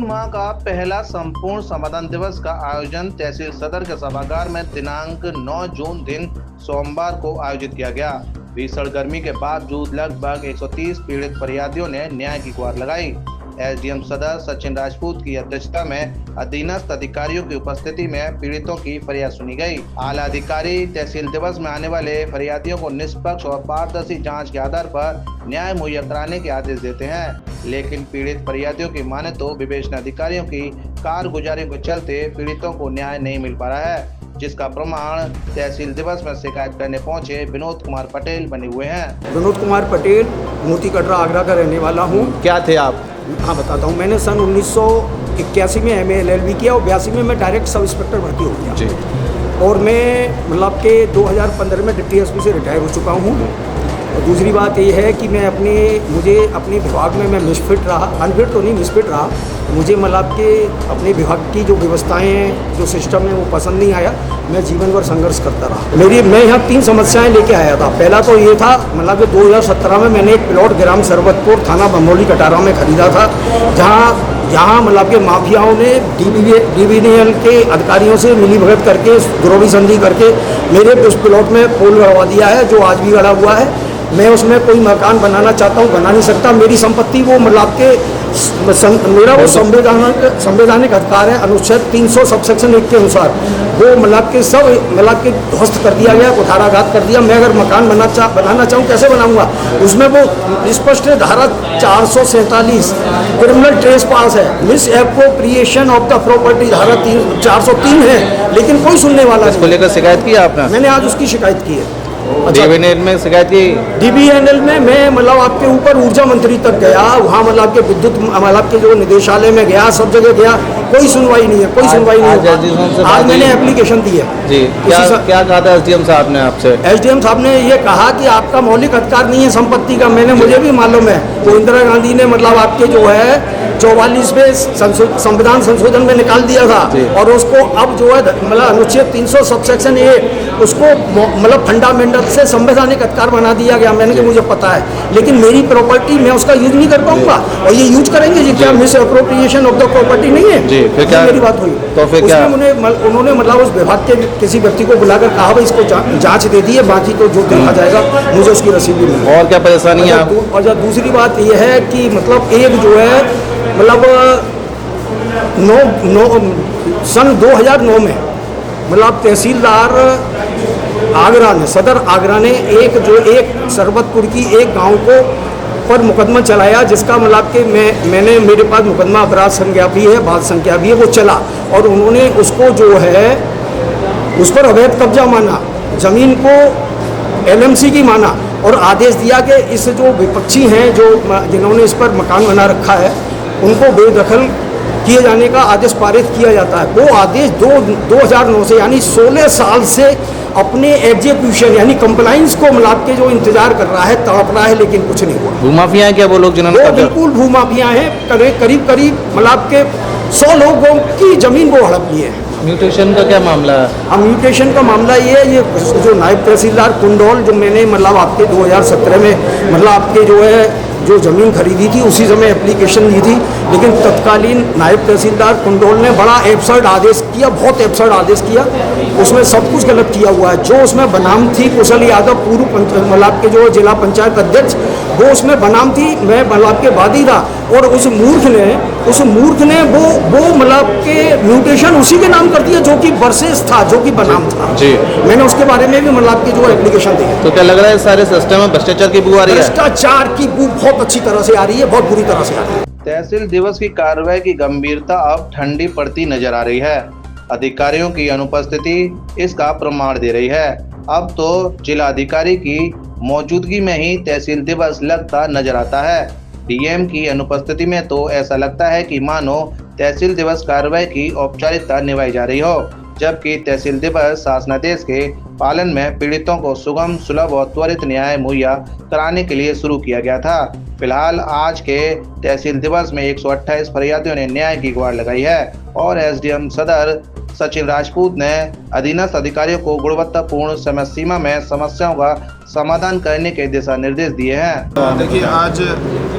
जून माह का पहला संपूर्ण समाधान दिवस का आयोजन तहसील सदर के सभागार में दिनांक 9 जून दिन सोमवार को आयोजित किया गया। भीषण गर्मी के बावजूद लगभग 130 पीड़ित फरियादियों ने न्याय की गुहार लगाई। एसडीएम सदर सचिन राजपूत की अध्यक्षता में अधीनस्थ अधिकारियों की उपस्थिति में पीड़ितों की फरियाद सुनी गई। आला अधिकारी तहसील दिवस में आने वाले फरियादियों को निष्पक्ष और पारदर्शी जांच के आधार पर न्याय मुहैया कराने के आदेश देते हैं, लेकिन पीड़ित फरियादियों की माने तो विवेचना अधिकारियों की कारगुजारी के चलते पीड़ितों को न्याय नहीं मिल पा रहा है, जिसका प्रमाण तहसील दिवस में शिकायत करने पहुंचे विनोद कुमार पटेल बने हुए हैं। विनोद कुमार पटेल मोती कटरा आगरा का रहने वाला हूँ। क्या थे आप? हाँ बताता हूँ। मैंने सन 1981 में MA LLB किया और 82 में मैं डायरेक्ट सब इंस्पेक्टर भर्ती हो गया जी। और मैं मतलब के 2015 में डिप्टी एसपी से रिटायर हो चुका हूँ। और दूसरी बात ये है कि मैं मुझे अपने विभाग में मैं मिसफिट रहा, अनफिट तो नहीं मिसफिट रहा। मुझे मतलब के अपने विभाग की जो व्यवस्थाएं हैं, जो सिस्टम है वो पसंद नहीं आया। मैं जीवन भर संघर्ष करता रहा। मैं यहाँ 3 समस्याएं लेके आया था। पहला तो ये था मतलब कि 2017 में मैंने एक प्लॉट ग्राम सरबतपुर थाना बमोली कटारा में खरीदा था, जहाँ मतलब के माफियाओं ने DBNL के अधिकारियों से मिलीभगत करके द्रोही संधि करके मेरे उस प्लॉट में पोल गड़वा दिया है, जो आज भी गड़ा हुआ है। मैं उसमें कोई मकान बनाना चाहता हूँ, बना नहीं सकता। मेरी संपत्ति वो मतलब के मेरा वो संवैधानिक अधिकार है, अनुच्छेद 300 सबसेक्शन 1 के अनुसार वो मतलब के सब मतलब के ध्वस्त कर दिया गया, कुठाराघात कर दिया। मैं अगर मकान बनाना चाहूँ कैसे बनाऊंगा? उसमें वो स्पष्ट धारा 447 क्रिमिनल ट्रेस पास है, miss appropriation of the property धारा 403 है, लेकिन कोई सुनने वाला इसको लेकर शिकायत की आपने? मैंने आज उसकी शिकायत की है। DBNL में शिकायत की? DBNL में मैं मतलब आपके ऊपर ऊर्जा मंत्री तक गया, वहाँ मतलब के विद्युत मतलब के जो निदेशालय में गया, सब जगह गया, कोई सुनवाई नहीं है, कोई सुनवाई नहीं है। आज मैंने एप्लीकेशन दी है जी। क्या कहा था SDM साहब ने आपसे? SDM साहब ने ये कहा कि आपका मौलिक अधिकार नहीं है संपत्ति का। मुझे भी मालूम है, वो इंदिरा गांधी ने मतलब आपके जो है 44वें संविधान संशोधन में निकाल दिया था और उसको अब जो है मतलब अनुच्छेद 300 सबसेक्शन 1 उसको मतलब फंडामेंटल से संवैधानिक अधिकार बना दिया गया। मैंने कहा मुझे पता है, लेकिन मेरी प्रॉपर्टी मैं उसका यूज नहीं कर पाऊंगा और ये यूज करेंगे जी। क्या miss appropriation of the property नहीं है जी? फिर क्या मेरी बात हुई? तो फिर क्या उन्होंने मतलब उस विभाग के किसी व्यक्ति को बुलाकर कहा भाई इसको जांच दे दी है, बाकी तो जो देखा जाएगा। मुझे उसकी रसीद भी मिली। और क्या परेशानी है? और दूसरी बात यह है कि मतलब एक जो है मतलब सन 2009 में मतलब तहसीलदार आगरा ने, सदर आगरा ने एक सरबतपुर की एक गांव को पर मुकदमा चलाया, जिसका मतलब कि मैंने मेरे पास मुकदमा अपराध संज्ञा भी है, बात संज्ञा भी है, वो चला और उन्होंने उसको जो है उस पर अवैध कब्जा माना, ज़मीन को LMC की माना और आदेश दिया कि इस जो विपक्षी हैं जिन्होंने इस पर मकान बना रखा है उनको बेदखल किए जाने का आदेश पारित किया जाता है। वो आदेश 2009 से यानी 16 साल से अपने एग्जीक्यूशन यानी कंप्लाइंस को मिलाप के जो इंतजार कर रहा है, तड़प रहा है, लेकिन कुछ नहीं हुआ। भूमाफिया हैं क्या वो लोग जिन्होंने? बिल्कुल भूमाफिया हैं। करीब मिलाप के 100 लोगों की जमीन को हड़प ली है। म्यूटेशन का क्या मामला है? अब म्यूटेशन का मामला ये है, ये जो नायब तहसीलदार कुंडौल जो मैंने मतलब आपके 2017 में मतलब आपके जो है जो ज़मीन खरीदी थी उसी समय एप्लीकेशन दी थी, लेकिन तत्कालीन नायब तहसीलदार कुंडौल ने बड़ा एब्सर्ड आदेश किया, बहुत एब्सर्ड आदेश किया। उसमें सब कुछ गलत किया हुआ है। जो उसमें बनाम थी कुशल यादव पूर्व मतलब के जो जिला पंचायत अध्यक्ष, वो उसमें बनाम थी, मैं मतलब के वादी था और उस मूर्ख ने वो मतलब के म्यूटेशन उसी के नाम कर दिया जो कि वर्सेस था, जो कि बनाम था जी। मैंने उसके बारे में भी मतलब की जो एप्लीकेशन दी है। तो क्या लग रहा है सारे सिस्टम में भ्रष्टाचार की बू आ रही है? भ्रष्टाचार की बू बहुत अच्छी तरह से आ रही है, बहुत बुरी तरह से आ रही है। तहसील दिवस की कार्रवाई की गंभीरता अब ठंडी पड़ती नजर आ रही है। अधिकारियों की अनुपस्थिति इसका प्रमाण दे रही है। अब तो जिला अधिकारी की मौजूदगी में ही तहसील दिवस लगता नजर आता है। DM की अनुपस्थिति में तो ऐसा लगता है कि मानो तहसील दिवस कार्रवाई की औपचारिकता निभाई जा रही हो, जबकि तहसील दिवस शासनादेश के पालन में पीड़ितों को सुगम, सुलभ और त्वरित न्याय मुहैया कराने के लिए शुरू किया गया था। फिलहाल आज के तहसील दिवस में 128 फरियादियों ने न्याय की गुहार लगाई है और SDM सदर सचिन राजपूत ने अधीनस्थ अधिकारियों को गुणवत्तापूर्ण समय सीमा में समस्याओं का समाधान करने के दिशा निर्देश दिए हैं। देखिए, आज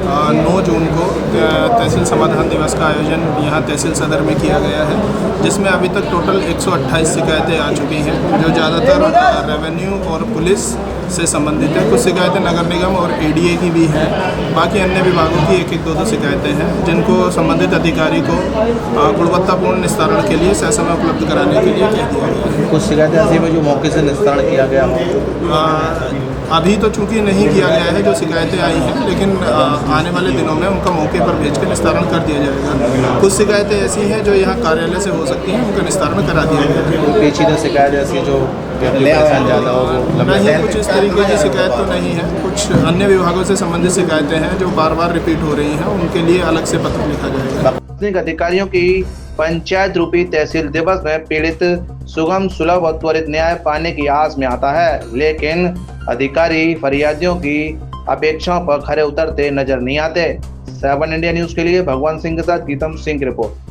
9 जून को तहसील समाधान दिवस का आयोजन यहाँ तहसील सदर में किया गया है, जिसमें अभी तक टोटल 128 शिकायतें आ चुकी हैं, जो ज़्यादातर रेवेन्यू और पुलिस से संबंधित है। कुछ शिकायतें नगर निगम और एडीए की भी हैं। बाकी अन्य विभागों की 1-2 शिकायतें हैं, जिनको संबंधित अधिकारी को गुणवत्तापूर्ण निस्तारण के लिए समय उपलब्ध कराने के लिए कह दिया गया है। कुछ शिकायतें ऐसी हैं जो मौके से निस्तारण किया गया हो? अभी तो चूंकि नहीं किया गया है जो शिकायतें आई हैं, लेकिन आने वाले दिनों में उनका मौके पर भेज कर निस्तारण कर दिया जाएगा। कुछ शिकायतें ऐसी हैं जो यहाँ कार्यालय से हो सकती हैं, उनका निस्तारण करा दिया जाएगा। पेचीदा शिकायत ऐसी जो ज़्यादा हो नहीं, कुछ इस तरीके की शिकायत तो नहीं है। कुछ अन्य विभागों से संबंधित शिकायतें हैं जो बार बार रिपीट हो रही हैं, उनके लिए अलग से पत्र लिखा जाएगा। प्रशासनिक अधिकारियों की पंचायत रूपी तहसील दिवस में पीड़ित सुगम, सुलभ और त्वरित न्याय पाने की आस में आता है, लेकिन अधिकारी फरियादियों की अपेक्षाओं पर खरे उतरते नजर नहीं आते। 7 इंडिया न्यूज के लिए भगवान सिंह के साथ गीतम सिंह की रिपोर्ट।